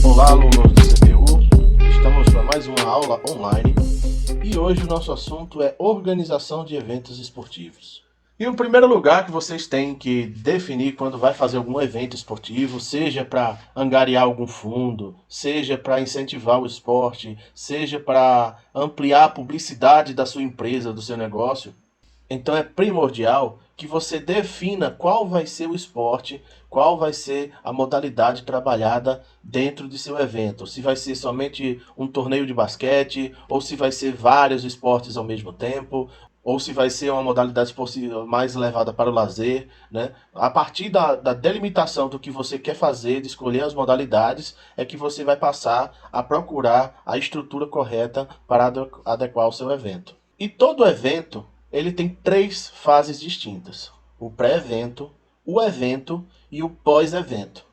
Olá, alunos do CPU. Estamos para mais uma aula online e hoje o nosso assunto é organização de eventos esportivos. E o primeiro lugar que vocês têm que definir quando vai fazer algum evento esportivo, seja para angariar algum fundo, seja para incentivar o esporte, seja para ampliar a publicidade da sua empresa, do seu negócio, então é primordial que você defina qual vai ser o esporte, qual vai ser a modalidade trabalhada dentro de seu evento. Se vai ser somente um torneio de basquete, ou se vai ser vários esportes ao mesmo tempo, ou se vai ser uma modalidade esportiva mais levada para o lazer, né? A partir da delimitação do que você quer fazer, de escolher as modalidades, é que você vai passar a procurar a estrutura correta para adequar o seu evento. E todo evento ele tem três fases distintas: o pré-evento, o evento e o pós-evento.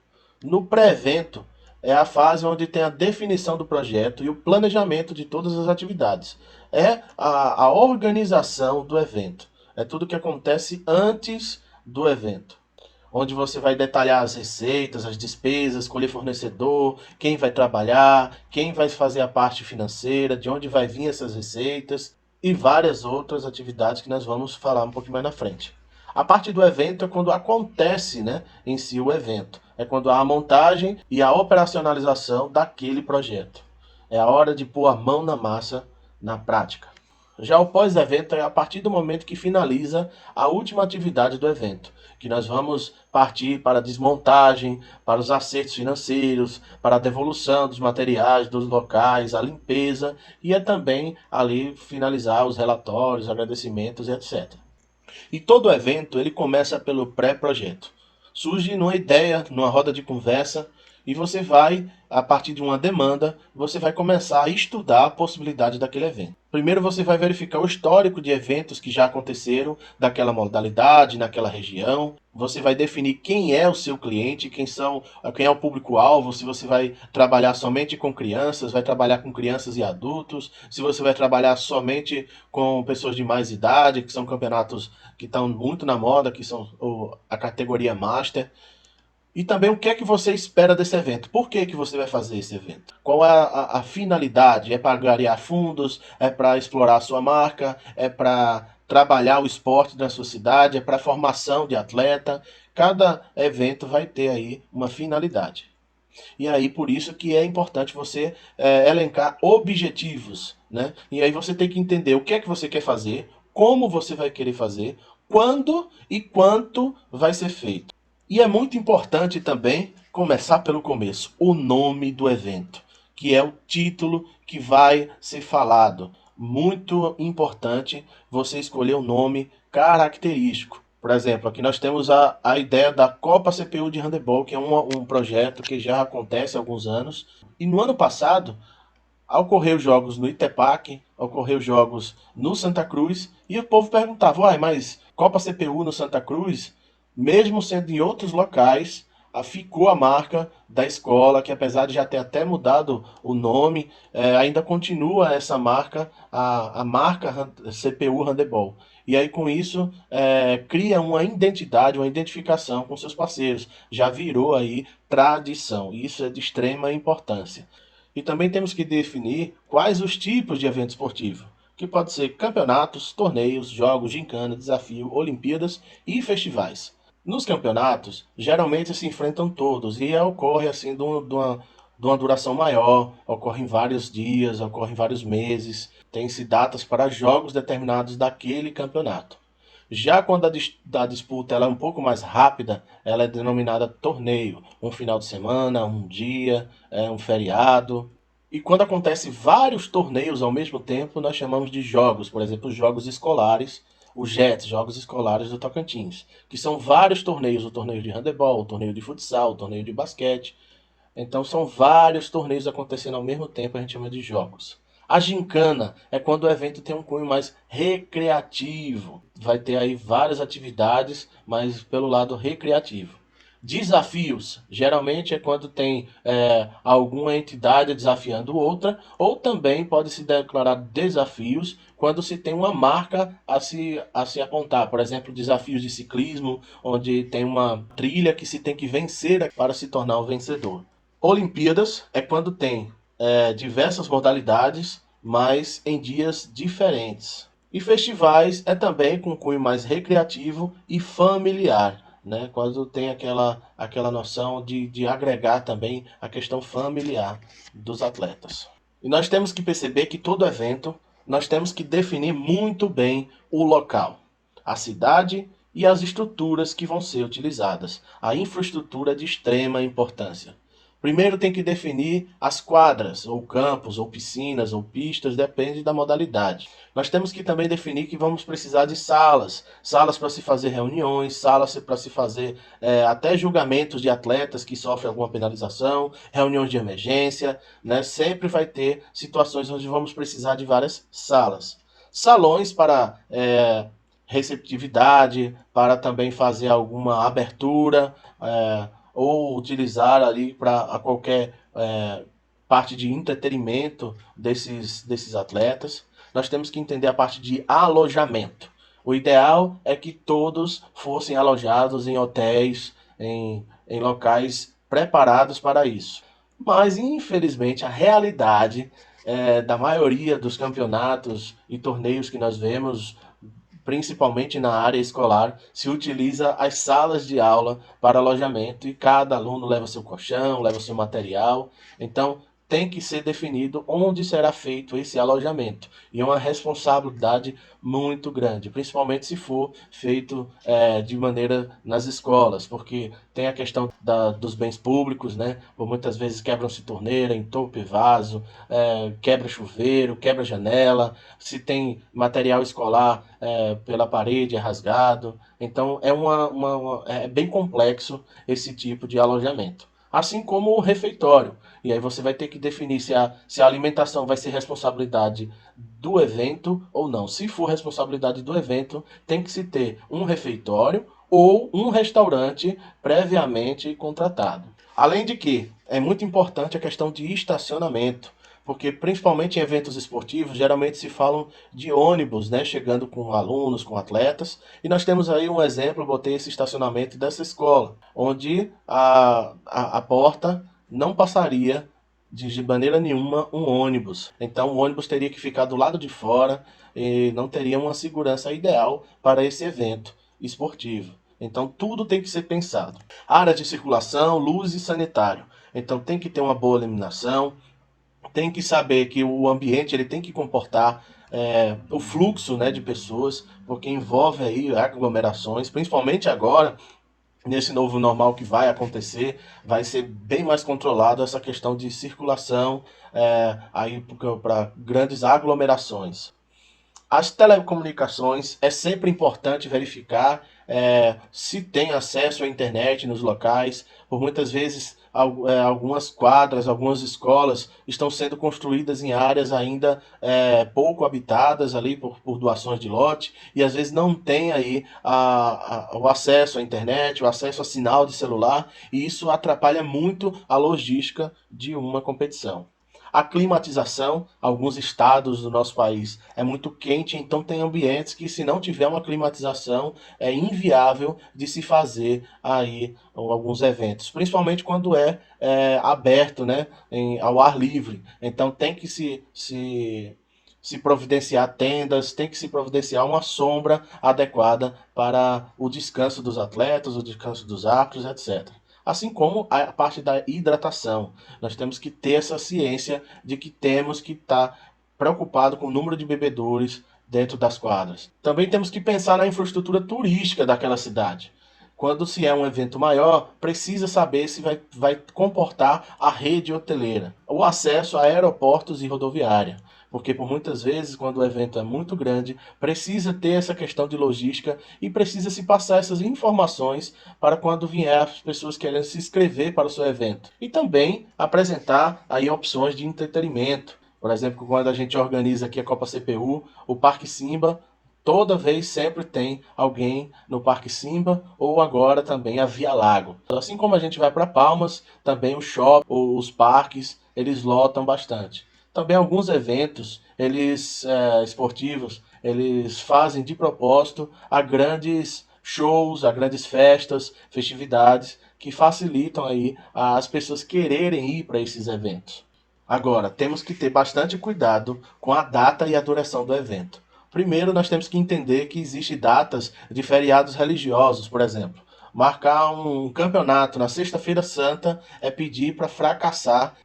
No pré-evento é a fase onde tem a definição do projeto e o planejamento de todas as atividades. É a organização do evento. É tudo que acontece antes do evento, onde você vai detalhar as receitas, as despesas, escolher fornecedor, quem vai trabalhar, quem vai fazer a parte financeira, de onde vai vir essas receitas e várias outras atividades que nós vamos falar um pouquinho mais na frente. A parte do evento é quando acontece, né, em si o evento. É quando há a montagem e a operacionalização daquele projeto. É a hora de pôr a mão na massa na prática. Já o pós-evento é a partir do momento que finaliza a última atividade do evento, que nós vamos partir para a desmontagem, para os acertos financeiros, para a devolução dos materiais, dos locais, a limpeza e é também ali finalizar os relatórios, agradecimentos e etc. E todo evento ele começa pelo pré-projeto. Surge numa ideia, numa roda de conversa, e você vai, a partir de uma demanda, você vai começar a estudar a possibilidade daquele evento. Primeiro você vai verificar o histórico de eventos que já aconteceram daquela modalidade, naquela região. Você vai definir quem é o seu cliente, quem é o público-alvo, se você vai trabalhar somente com crianças, vai trabalhar com crianças e adultos, se você vai trabalhar somente com pessoas de mais idade, que são campeonatos que estão muito na moda, que são a categoria Master. E também o que é que você espera desse evento? Por que que você vai fazer esse evento? Qual é a finalidade? É para angariar fundos? É para explorar a sua marca? É para trabalhar o esporte na sua cidade? É para formação de atleta? Cada evento vai ter aí uma finalidade. E aí por isso que é importante você elencar objetivos, né? E aí você tem que entender o que é que você quer fazer, como você vai querer fazer, quando e quanto vai ser feito. E é muito importante também começar pelo começo, o nome do evento, que é o título que vai ser falado. Muito importante você escolher um nome característico. Por exemplo, aqui nós temos a ideia da Copa CPU de Handebol, que é um projeto que já acontece há alguns anos. E no ano passado, ocorreu jogos no Itepac, ocorreu jogos no Santa Cruz, e o povo perguntava, uai, mas Copa CPU no Santa Cruz? Mesmo sendo em outros locais, ficou a marca da escola, que apesar de já ter até mudado o nome, ainda continua essa marca, a marca CPU Handebol. E aí com isso cria uma identidade, uma identificação com seus parceiros. Já virou aí tradição. Isso é de extrema importância. E também temos que definir quais os tipos de evento esportivo, que pode ser campeonatos, torneios, jogos, gincana, desafio, Olimpíadas e festivais. Nos campeonatos, geralmente se enfrentam todos e ocorre assim de uma duração maior, ocorre em vários dias, ocorre em vários meses, tem-se datas para jogos determinados daquele campeonato. Já quando a disputa ela é um pouco mais rápida, ela é denominada torneio. Um final de semana, um dia, um feriado. E quando acontece vários torneios ao mesmo tempo, nós chamamos de jogos. Por exemplo, os jogos escolares, os JETs, Jogos Escolares do Tocantins. Que são vários torneios, o torneio de handebol, o torneio de futsal, o torneio de basquete. Então são vários torneios acontecendo ao mesmo tempo, a gente chama de jogos. A gincana é quando o evento tem um cunho mais recreativo. Vai ter aí várias atividades, mas pelo lado recreativo. Desafios, geralmente é quando tem alguma entidade desafiando outra, ou também pode se declarar desafios quando se tem uma marca a se apontar. Por exemplo, desafios de ciclismo, onde tem uma trilha que se tem que vencer para se tornar um vencedor. Olimpíadas é quando tem diversas modalidades, mas em dias diferentes. E festivais é também com cunho mais recreativo e familiar, né? Quando tem aquela noção de agregar também a questão familiar dos atletas. E nós temos que perceber que todo evento, nós temos que definir muito bem o local, a cidade e as estruturas que vão ser utilizadas. A infraestrutura é de extrema importância. Primeiro tem que definir as quadras, ou campos, ou piscinas, ou pistas, depende da modalidade. Nós temos que também definir que vamos precisar de salas, salas para se fazer reuniões, salas para se fazer até julgamentos de atletas que sofrem alguma penalização, reuniões de emergência, né? Sempre vai ter situações onde vamos precisar de várias salas. Salões para receptividade, para também fazer alguma abertura, ou utilizar ali para qualquer parte de entretenimento desses atletas. Nós temos que entender a parte de alojamento. O ideal é que todos fossem alojados em hotéis, em locais preparados para isso. Mas, infelizmente, a realidade da maioria dos campeonatos e torneios que nós vemos, principalmente na área escolar, se utiliza as salas de aula para alojamento e cada aluno leva seu colchão, leva seu material. Então, tem que ser definido onde será feito esse alojamento. E é uma responsabilidade muito grande, principalmente se for feito de maneira nas escolas, porque tem a questão dos bens públicos, né? Por muitas vezes quebram-se torneira, entope vaso, quebra chuveiro, quebra janela, se tem material escolar pela parede é rasgado. Então é bem complexo esse tipo de alojamento. Assim como o refeitório. E aí você vai ter que definir se a alimentação vai ser responsabilidade do evento ou não. Se for responsabilidade do evento, tem que se ter um refeitório ou um restaurante previamente contratado. Além de que é muito importante a questão de estacionamento, porque principalmente em eventos esportivos, geralmente se falam de ônibus, né, chegando com alunos, com atletas, e nós temos aí um exemplo, eu botei esse estacionamento dessa escola, onde a porta não passaria de maneira nenhuma um ônibus. Então o ônibus teria que ficar do lado de fora e não teria uma segurança ideal para esse evento esportivo. Então tudo tem que ser pensado. Área de circulação, luz e sanitário. Então tem que ter uma boa iluminação, tem que saber que o ambiente ele tem que comportar o fluxo, né, de pessoas, porque envolve aí aglomerações, principalmente agora, nesse novo normal que vai acontecer, vai ser bem mais controlado essa questão de circulação aí para grandes aglomerações. As telecomunicações, é sempre importante verificar se tem acesso à internet nos locais. Por muitas vezes, algumas quadras, algumas escolas estão sendo construídas em áreas ainda pouco habitadas ali por doações de lote, e às vezes não tem aí o acesso à internet, o acesso a sinal de celular, e isso atrapalha muito a logística de uma competição. A climatização, alguns estados do nosso país é muito quente, então tem ambientes que, se não tiver uma climatização, é inviável de se fazer aí alguns eventos, principalmente quando aberto, né, ao ar livre. Então tem que se providenciar tendas, tem que se providenciar uma sombra adequada para o descanso dos atletas, o descanso dos árbitros, etc. Assim como a parte da hidratação. Nós temos que ter essa ciência de que temos que estar preocupado com o número de bebedores dentro das quadras. Também temos que pensar na infraestrutura turística daquela cidade. Quando se é um evento maior, precisa saber se vai comportar a rede hoteleira, o acesso a aeroportos e rodoviária. Porque por muitas vezes, quando o evento é muito grande, precisa ter essa questão de logística e precisa se passar essas informações para quando vier as pessoas querendo se inscrever para o seu evento. E também apresentar aí opções de entretenimento. Por exemplo, quando a gente organiza aqui a Copa CPU, o Parque Simba Toda vez sempre tem alguém no Parque Simba ou agora também a Via Lago. Assim como a gente vai para Palmas, também o shopping, os parques, eles lotam bastante. Também alguns eventos, esportivos, eles fazem de propósito a grandes shows, a grandes festas, festividades que facilitam aí as pessoas quererem ir para esses eventos. Agora, temos que ter bastante cuidado com a data e a duração do evento. Primeiro, nós temos que entender que existem datas de feriados religiosos, por exemplo. Marcar um campeonato na Sexta-feira Santa é pedir para fracassar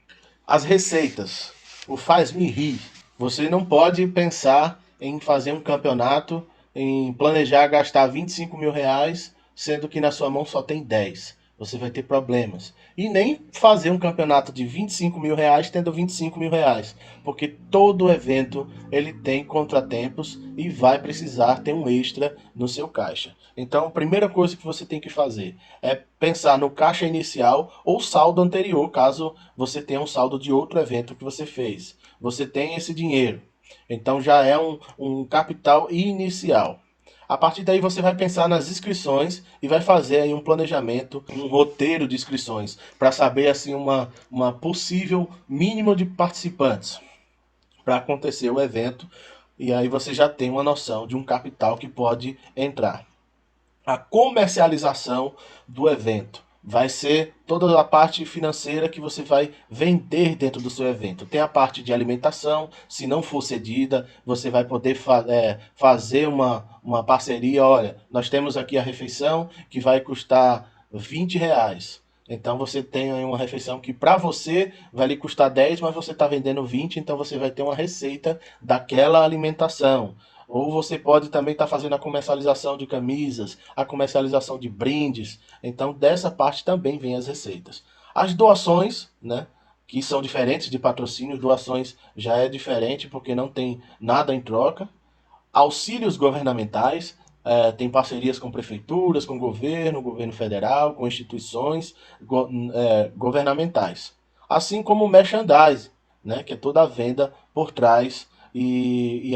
as receitas. O faz-me rir. Você não pode pensar em fazer um campeonato, em planejar gastar 25 mil reais, sendo que na sua mão só tem 10. Você vai ter problemas. E nem fazer um campeonato de 25 mil reais tendo 25 mil reais. Porque todo evento ele tem contratempos e vai precisar ter um extra no seu caixa. Então, a primeira coisa que você tem que fazer é pensar no caixa inicial ou saldo anterior, caso você tenha um saldo de outro evento que você fez. Você tem esse dinheiro. Então já é um capital inicial. A partir daí você vai pensar nas inscrições e vai fazer aí um planejamento, um roteiro de inscrições, para saber assim uma possível mínimo de participantes para acontecer o evento. E aí você já tem uma noção de um capital que pode entrar. A comercialização do evento vai ser toda a parte financeira que você vai vender dentro do seu evento. Tem a parte de alimentação, se não for cedida, você vai poder fazer uma parceria. Olha, nós temos aqui a refeição que vai custar R$ 20. Então você tem aí uma refeição que para você vai lhe custar 10, mas você está vendendo 20, então você vai ter uma receita daquela alimentação. Ou você pode também estar fazendo a comercialização de camisas, a comercialização de brindes. Então, dessa parte também vem as receitas. As doações, né, que são diferentes de patrocínio, doações já é diferente porque não tem nada em troca. Auxílios governamentais, tem parcerias com prefeituras, com governo federal, com instituições governamentais. Assim como o merchandising, né, que é toda a venda por trás e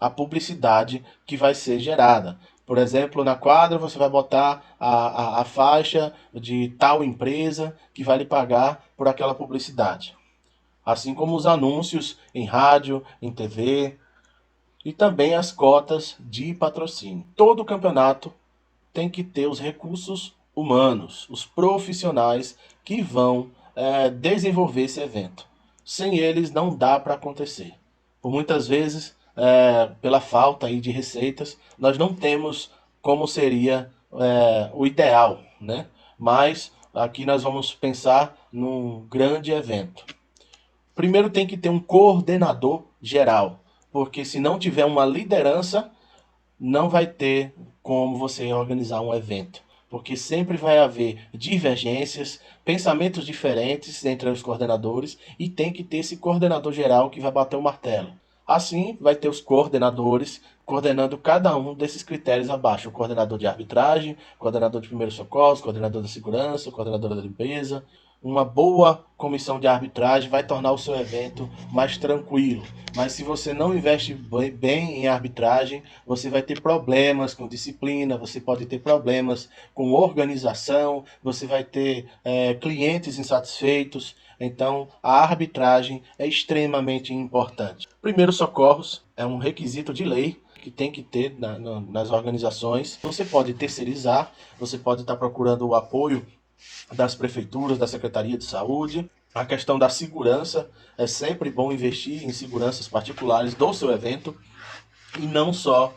a publicidade que vai ser gerada. Por exemplo, na quadra você vai botar a faixa de tal empresa que vai lhe pagar por aquela publicidade. Assim como os anúncios em rádio, em TV, e também as cotas de patrocínio. Todo campeonato tem que ter os recursos humanos, os profissionais que vão desenvolver esse evento. Sem eles não dá para acontecer. Por muitas vezes, pela falta aí de receitas, nós não temos como seria o ideal, né? Mas aqui nós vamos pensar num grande evento. Primeiro tem que ter um coordenador geral, porque se não tiver uma liderança, não vai ter como você organizar um evento. Porque sempre vai haver divergências, pensamentos diferentes entre os coordenadores e tem que ter esse coordenador geral que vai bater o martelo. Assim, vai ter os coordenadores coordenando cada um desses critérios abaixo. O coordenador de arbitragem, coordenador de primeiros socorros, coordenador da segurança, coordenador da limpeza. Uma boa comissão de arbitragem vai tornar o seu evento mais tranquilo. Mas se você não investe bem em arbitragem, você vai ter problemas com disciplina, você pode ter problemas com organização, você vai ter clientes insatisfeitos. Então, a arbitragem é extremamente importante. Primeiros socorros é um requisito de lei que tem que ter nas organizações. Você pode terceirizar, você pode estar procurando o apoio das prefeituras, da Secretaria de Saúde. A questão da segurança, é sempre bom investir em seguranças particulares do seu evento e não só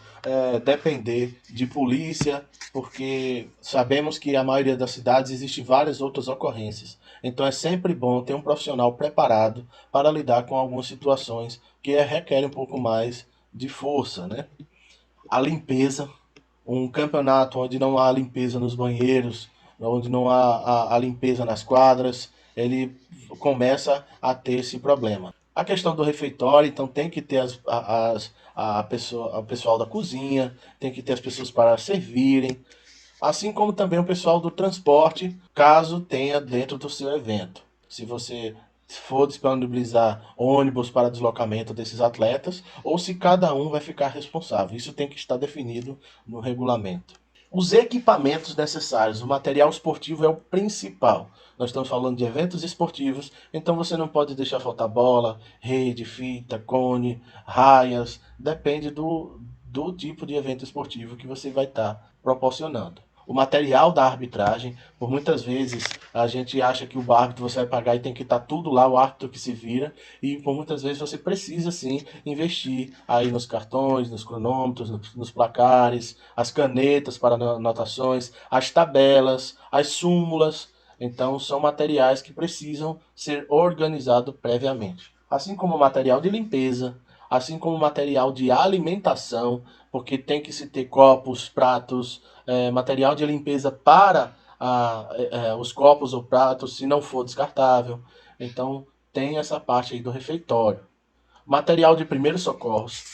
depender de polícia, porque sabemos que a maioria das cidades existem várias outras ocorrências. Então é sempre bom ter um profissional preparado para lidar com algumas situações que requerem um pouco mais de força, né? A limpeza, um campeonato onde não há limpeza nos banheiros, onde não há a limpeza nas quadras, ele começa a ter esse problema. A questão do refeitório, então tem que ter o pessoal da cozinha, tem que ter as pessoas para servirem, assim como também o pessoal do transporte, caso tenha dentro do seu evento. Se você for disponibilizar ônibus para deslocamento desses atletas, ou se cada um vai ficar responsável. Isso tem que estar definido no regulamento. Os equipamentos necessários, o material esportivo é o principal. Nós estamos falando de eventos esportivos, então você não pode deixar faltar bola, rede, fita, cone, raias, depende do tipo de evento esportivo que você vai estar proporcionando. O material da arbitragem, por muitas vezes a gente acha que o árbitro você vai pagar e tem que estar tudo lá, o árbitro que se vira, e por muitas vezes você precisa sim investir aí nos cartões, nos cronômetros, nos placares, as canetas para anotações, as tabelas, as súmulas. Então são materiais que precisam ser organizados previamente. Assim como material de limpeza, assim como material de alimentação, porque tem que se ter copos, pratos, material de limpeza para os copos ou pratos, se não for descartável. Então, tem essa parte aí do refeitório. Material de primeiros socorros.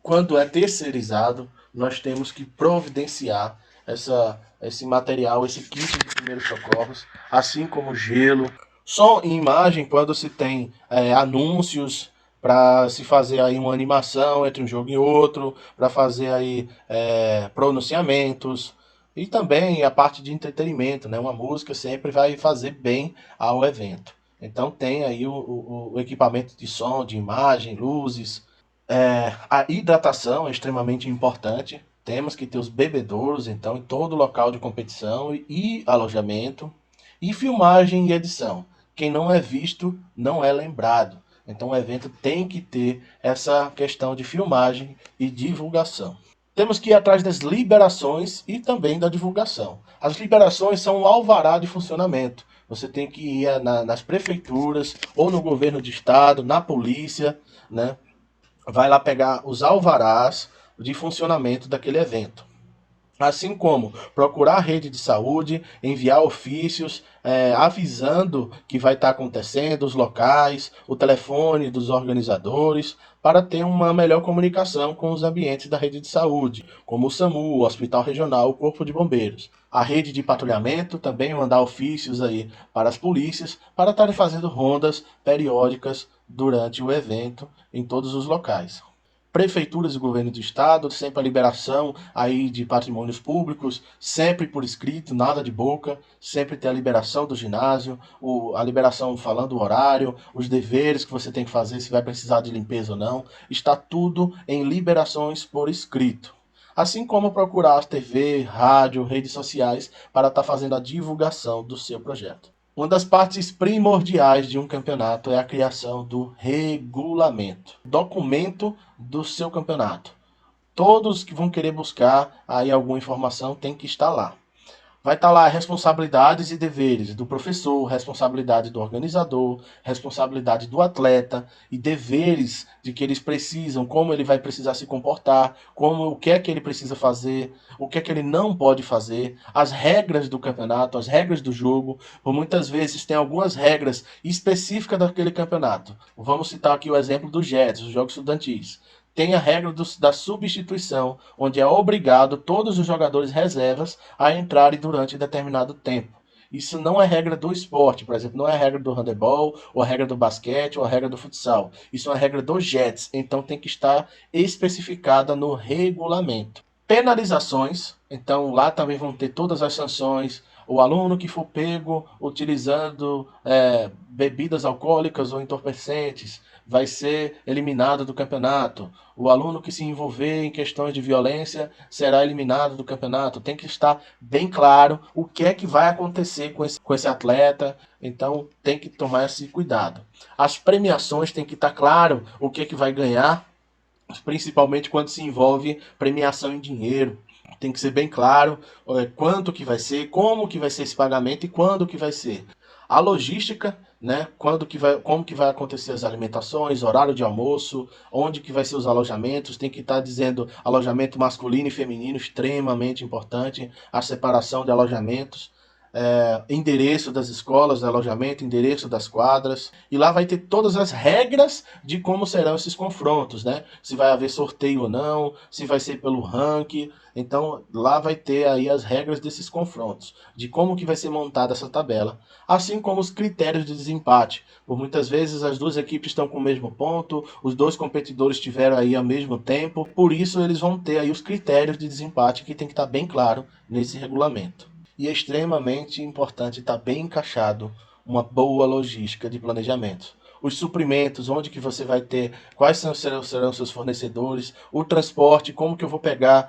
Quando é terceirizado, nós temos que providenciar esse material, esse kit de primeiros socorros, assim como gelo. Som e imagem, quando se tem anúncios para se fazer aí uma animação entre um jogo e outro, para fazer aí pronunciamentos, e também a parte de entretenimento, né? Uma música sempre vai fazer bem ao evento. Então tem aí o equipamento de som, de imagem, luzes. A hidratação é extremamente importante. Temos que ter os bebedouros, então, em todo local de competição e alojamento. E filmagem e edição. Quem não é visto, não é lembrado. Então o evento tem que ter essa questão de filmagem e divulgação. Temos que ir atrás das liberações e também da divulgação. As liberações são um alvará de funcionamento. Você tem que ir nas prefeituras ou no governo de estado, na polícia, né? Vai lá pegar os alvarás de funcionamento daquele evento. Assim como procurar a rede de saúde, enviar ofícios avisando que vai estar acontecendo, os locais, o telefone dos organizadores, para ter uma melhor comunicação com os ambientes da rede de saúde, como o SAMU, o Hospital Regional, o Corpo de Bombeiros. A rede de patrulhamento também mandar ofícios aí para as polícias para estarem fazendo rondas periódicas durante o evento em todos os locais. Prefeituras e governo do estado, sempre a liberação aí de patrimônios públicos, sempre por escrito, nada de boca, sempre ter a liberação do ginásio, a liberação falando o horário, os deveres que você tem que fazer, se vai precisar de limpeza ou não, está tudo em liberações por escrito. Assim como procurar as TV, rádio, redes sociais para estar fazendo a divulgação do seu projeto. Uma das partes primordiais de um campeonato é a criação do regulamento, documento do seu campeonato. Todos que vão querer buscar aí alguma informação tem que estar lá. Vai estar lá responsabilidades e deveres do professor, responsabilidade do organizador, responsabilidade do atleta e deveres de que eles precisam, como ele vai precisar se comportar, como o que é que ele precisa fazer, o que é que ele não pode fazer, as regras do campeonato, as regras do jogo. Por muitas vezes tem algumas regras específicas daquele campeonato. Vamos citar aqui o exemplo do JETS, os Jogos Estudantis. Tem a regra da substituição, onde é obrigado todos os jogadores reservas a entrarem durante determinado tempo. Isso não é regra do esporte, por exemplo, não é regra do handebol, ou a regra do basquete, ou a regra do futsal. Isso é uma regra do JETS, então tem que estar especificada no regulamento. Penalizações, então lá também vão ter todas as sanções. O aluno que for pego utilizando bebidas alcoólicas ou entorpecentes vai ser eliminado do campeonato. O aluno que se envolver em questões de violência será eliminado do campeonato. Tem que estar bem claro o que é que vai acontecer com esse atleta. Então tem que tomar esse cuidado. As premiações tem que estar claro o que é que vai ganhar, principalmente quando se envolve premiação em dinheiro. Tem que ser bem claro quanto que vai ser, como que vai ser esse pagamento e quando que vai ser. A logística, né? Como que vai acontecer as alimentações, horário de almoço, onde que vai ser os alojamentos, tem que estar dizendo alojamento masculino e feminino, extremamente importante, a separação de alojamentos. endereço das escolas, do alojamento, endereço das quadras, e lá vai ter todas as regras de como serão esses confrontos, né? Se vai haver sorteio ou não, se vai ser pelo ranking. Então lá vai ter aí as regras desses confrontos, de como que vai ser montada essa tabela, assim como os critérios de desempate. Por muitas vezes as duas equipes estão com o mesmo ponto, os dois competidores tiveram aí ao mesmo tempo, por isso eles vão ter aí os critérios de desempate que tem que estar bem claro nesse regulamento. E é extremamente importante estar bem encaixado uma boa logística de planejamento. Os suprimentos, onde que você vai ter, quais serão seus fornecedores, o transporte, como que eu vou pegar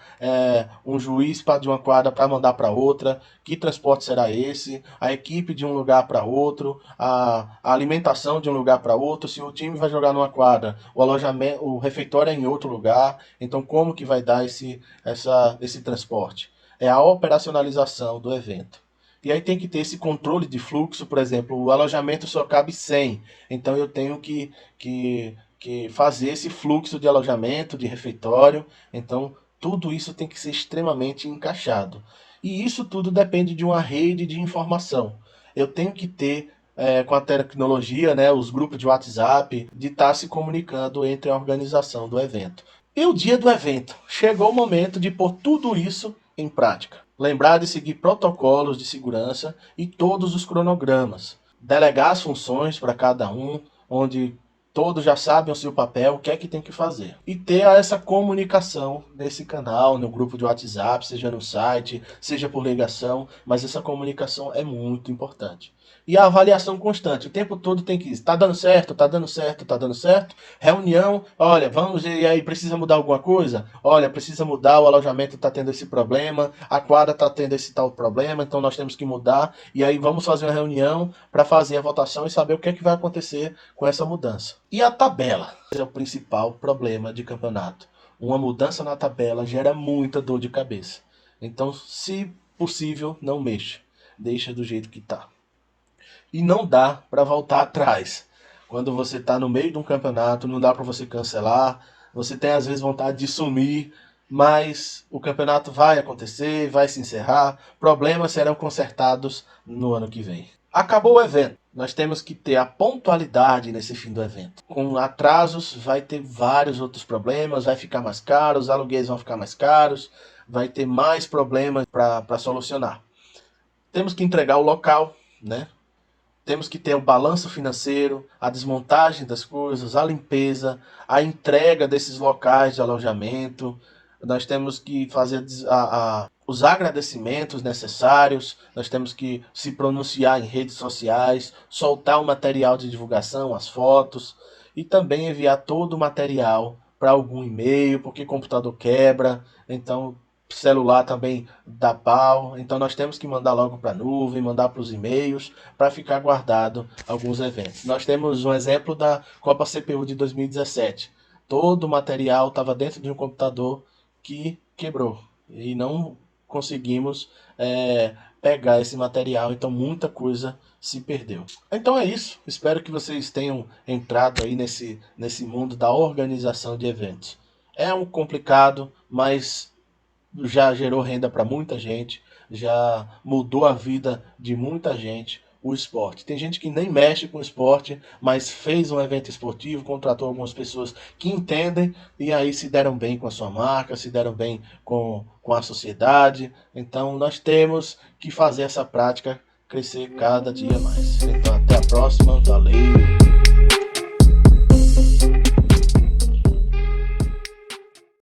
um juiz de uma quadra para mandar para outra, que transporte será esse, a equipe de um lugar para outro, a alimentação de um lugar para outro, se o time vai jogar numa quadra, o alojamento, o refeitório é em outro lugar, então como que vai dar esse transporte? É a operacionalização do evento. E aí tem que ter esse controle de fluxo, por exemplo, o alojamento só cabe 100, então eu tenho que fazer esse fluxo de alojamento, de refeitório, então tudo isso tem que ser extremamente encaixado. E isso tudo depende de uma rede de informação. Eu tenho que ter, com a tecnologia, né, os grupos de WhatsApp, de estar se comunicando entre a organização do evento. E o dia do evento? Chegou o momento de pôr tudo isso em prática. Lembrar de seguir protocolos de segurança e todos os cronogramas. Delegar as funções para cada um, onde todos já sabem o seu papel, o que é que tem que fazer. E ter essa comunicação nesse canal, no grupo de WhatsApp, seja no site, seja por ligação, mas essa comunicação é muito importante. E a avaliação constante, o tempo todo tem que ir, tá dando certo, tá dando certo, tá dando certo. Reunião, olha, vamos, e aí, precisa mudar alguma coisa? Olha, precisa mudar, o alojamento tá tendo esse problema, a quadra tá tendo esse tal problema, então nós temos que mudar. E aí vamos fazer uma reunião para fazer a votação e saber o que é que vai acontecer com essa mudança. E a tabela é o principal problema de campeonato. Uma mudança na tabela gera muita dor de cabeça. Então, se possível, não mexa. Deixa do jeito que tá. E não dá para voltar atrás. Quando você está no meio de um campeonato, não dá para você cancelar. Você tem às vezes vontade de sumir, mas o campeonato vai acontecer, vai se encerrar. Problemas serão consertados no ano que vem. Acabou o evento. Nós temos que ter a pontualidade nesse fim do evento. Com atrasos, vai ter vários outros problemas, vai ficar mais caro, os aluguéis vão ficar mais caros, vai ter mais problemas para solucionar. Temos que entregar o local, né? Temos que ter o balanço financeiro, a desmontagem das coisas, a limpeza, a entrega desses locais de alojamento. Nós temos que fazer os agradecimentos necessários, nós temos que se pronunciar em redes sociais, soltar o material de divulgação, as fotos, e também enviar todo o material para algum e-mail, porque computador quebra, então celular também dá pau, então nós temos que mandar logo para a nuvem, mandar para os e-mails, para ficar guardado alguns eventos. Nós temos um exemplo da Copa CPU de 2017. Todo o material estava dentro de um computador que quebrou e não conseguimos pegar esse material, então muita coisa se perdeu. Então é isso, espero que vocês tenham entrado aí nesse mundo da organização de eventos. É um complicado, mas já gerou renda para muita gente, já mudou a vida de muita gente o esporte. Tem gente que nem mexe com esporte, mas fez um evento esportivo, contratou algumas pessoas que entendem e aí se deram bem com a sua marca, se deram bem com a sociedade. Então nós temos que fazer essa prática crescer cada dia mais. Então até a próxima, valeu!